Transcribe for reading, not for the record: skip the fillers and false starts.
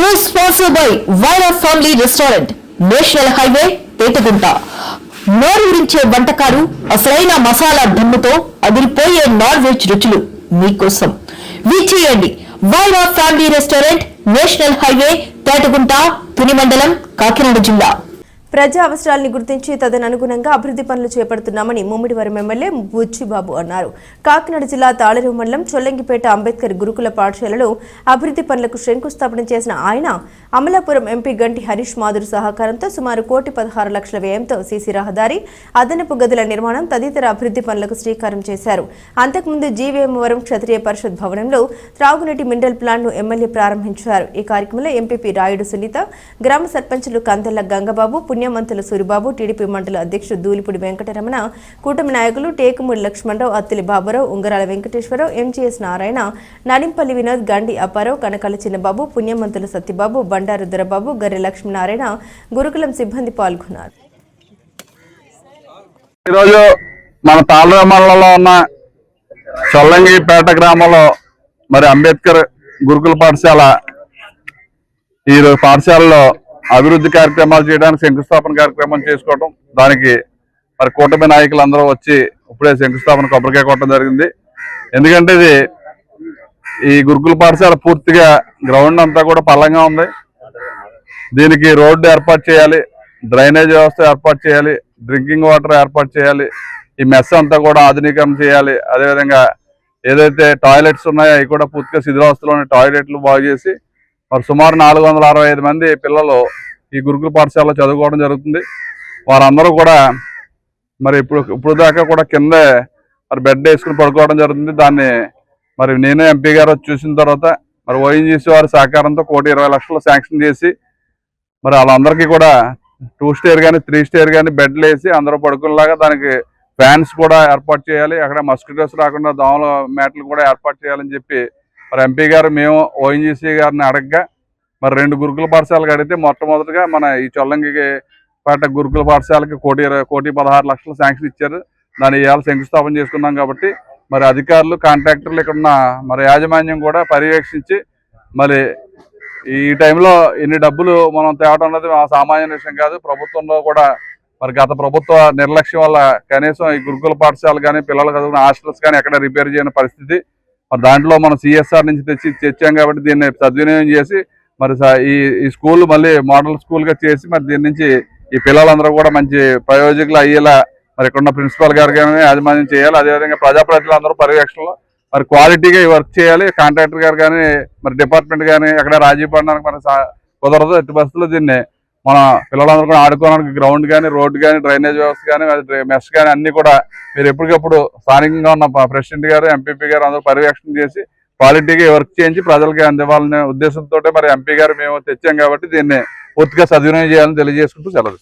News sponsored by Vaira Family Restaurant, National Highway, Pettagunta. నోరూరించే వంటకాలు, అసలైన మసాలా ధమ్ముతో అదిరిపోయే నాన్ వెజ్ రుచులు మీకోసం. విచ్చేయండి Vaira family restaurant, national highway, Petagunta, Tuni మండలం, కాకినాడ జిల్లా. ప్రజా అవసరాలను గుర్తించి తదనుగుణంగా అభివృద్ధి పనులు చేపడుతున్నామని ముమ్మిడివరం ఎమ్మెల్యే బుచ్చిబాబు అన్నారు. కాకినాడ జిల్లా తాళరేవు మండలం చొల్లంగిపేట అంబేద్కర్ గురుకుల పాఠశాలలో అభివృద్ధి పనులకు శంకుస్థాపన చేసిన ఆయన అమలాపురం ఎంపీ గంటి హరీష్ మాధుర్ సహకారంతో సుమారు 1,16,00,000 వ్యయంతో సీసీ రహదారి, అదనపు గదుల నిర్మాణం తదితర అభివృద్ధి పనులకు శ్రీకారం చేశారు. అంతకుముందు జీవీఎంవరం క్షత్రియ పరిషత్ భవనంలో త్రాగునీటి మినరల్ ప్లాంట్ను ఎమ్మెల్యే ప్రారంభించారు. ఈ కార్యక్రమంలో ఎంపీపీ రాయుడు సునీత, గ్రామ సర్పంచులు కందల్ల గంగబాబు, పుణ్యమంతుల సూరిబాబు, టీడీపీ మండల అధ్యక్షుడు దూలిపూడి వెంకటరమణ, కూటమి నాయకులు టేకుమూడి లక్ష్మణరావు, అత్తిలి బాబురావు, ఉంగరాల వెంకటేశ్వరరావు, ఎంజీఎస్ నారాయణ, నడింపల్లి వినోద్, గండి అప్పారావు, కనకాల చిన్నబాబు, పుణ్యమంతుల సత్యబాబు, బండారు దొరబాబు, గర్రె లక్ష్మీనారాయణ, గురుకులం సిబ్బంది పాల్గొన్నారు. ఈరోజు మన తాళరేవు మండలంలో ఉన్న చొల్లంగిపేట గ్రామంలో మరి అంబేద్కర్ గురుకుల పాఠశాల ఈ పాఠశాలలో అభివృద్ధి కార్యక్రమాలు చేయడానికి శంకుస్థాపన కార్యక్రమం చేసుకోవడం, దానికి మరి కూటమి నాయకులందరూ వచ్చి ఇప్పుడే శంకుస్థాపన కొబ్బరికాయ కొట్టడం జరిగింది. ఎందుకంటే ఇది ఈ గురుకుల పాఠశాల పూర్తిగా గ్రౌండ్ అంతా కూడా పల్లంగా ఉంది. దీనికి రోడ్డు ఏర్పాటు చేయాలి, డ్రైనేజ్ వ్యవస్థ ఏర్పాటు చేయాలి, డ్రింకింగ్ వాటర్ ఏర్పాటు చేయాలి, ఈ మెస్ అంతా కూడా ఆధునీకరణ చేయాలి. అదేవిధంగా ఏదైతే టాయిలెట్స్ ఉన్నాయో అవి కూడా పూర్తిగా శిథిలావస్థలో టాయిలెట్లు బాగు చేసి మరి సుమారు 465 మంది పిల్లలు ఈ గురుకుల పాఠశాలలో చదువుకోవడం జరుగుతుంది. వారందరూ కూడా మరి ఇప్పుడు దాకా కూడా కిందే మరి బెడ్ వేసుకుని పడుకోవడం జరుగుతుంది. దాన్ని మరి నేనే ఎంపీ గారు చూసిన తర్వాత మరి ఓఎన్జీసీ వారి సహకారంతో 1,20,00,000 శాంక్షన్ చేసి మరి వాళ్ళందరికీ కూడా 2 స్టేర్ కానీ 3 స్టేర్ కానీ బెడ్లు వేసి అందరూ పడుకునేలాగా దానికి ఫ్యాన్స్ కూడా ఏర్పాటు చేయాలి. అక్కడ మస్కిటోస్ రాకుండా దోమల మ్యాట్లు కూడా ఏర్పాటు చేయాలని చెప్పి మరి ఎంపీ గారు మేము ఓఎన్జీసీ గారిని అడగగా మరి 2 గురుకుల పాఠశాలకు అడిగితే మొట్టమొదటిగా మన ఈ చొల్లంగిపేట గురుకుల పాఠశాలకి 1,16,00,000 శాంక్షన్ ఇచ్చారు. దాన్ని ఇవాళ శంకుస్థాపన చేసుకున్నాం కాబట్టి మరి అధికారులు, కాంట్రాక్టర్లు ఇక్కడ ఉన్న మరి యాజమాన్యం కూడా పర్యవేక్షించి మరి ఈ టైంలో ఇన్ని డబ్బులు మనం తేవడం అనేది సామాన్య విషయం కాదు. ప్రభుత్వంలో కూడా మరి గత ప్రభుత్వ నిర్లక్ష్యం వల్ల కనీసం ఈ గురుకుల పాఠశాల కానీ పిల్లలు చదువుకున్న హాస్టల్స్ కానీ ఎక్కడ రిపేర్ చేయని పరిస్థితి. మరి దాంట్లో మనం సిఎస్ఆర్ నుంచి తెచ్చాం కాబట్టి దీన్ని సద్వినియోగం చేసి మరి ఈ స్కూల్ మళ్ళీ మోడల్ స్కూల్గా చేసి మరి దీని నుంచి ఈ పిల్లలందరూ కూడా మంచి ప్రయోజకులు అయ్యేలా మరి ఇక్కడ ఉన్న ప్రిన్సిపాల్ గారు కానీ యాజమాన్యం చేయాలి. అదేవిధంగా ప్రజాప్రతినిధులందరూ పర్యవేక్షణలో మరి క్వాలిటీగా వర్క్ చేయాలి. కాంట్రాక్టర్ గారు కానీ మరి డిపార్ట్మెంట్ కానీ ఎక్కడ రాజీ పడడానికి మరి కుదరదు. ఎట్టి పరిస్థితుల్లో దీన్ని మన పిల్లలందరూ కూడా ఆడుకోవడానికి గ్రౌండ్ కానీ, రోడ్డు కానీ, డ్రైనేజ్ వ్యవస్థ కానీ, మెస్ కానీ అన్ని కూడా మీరు ఎప్పటికప్పుడు స్థానికంగా ఉన్న ప్రెసిడెంట్ గారు, ఎంపీపీ గారు అందరూ పర్యవేక్షణ చేసి క్వాలిటీగా వర్క్ చేయించి ప్రజలకి అందివ్వాలనే ఉద్దేశంతో మరి ఎంపీ గారు మేము తెచ్చాం కాబట్టి దీన్ని పూర్తిగా సద్వినియోగం చేయాలని తెలియజేసుకుంటూ సెలవు.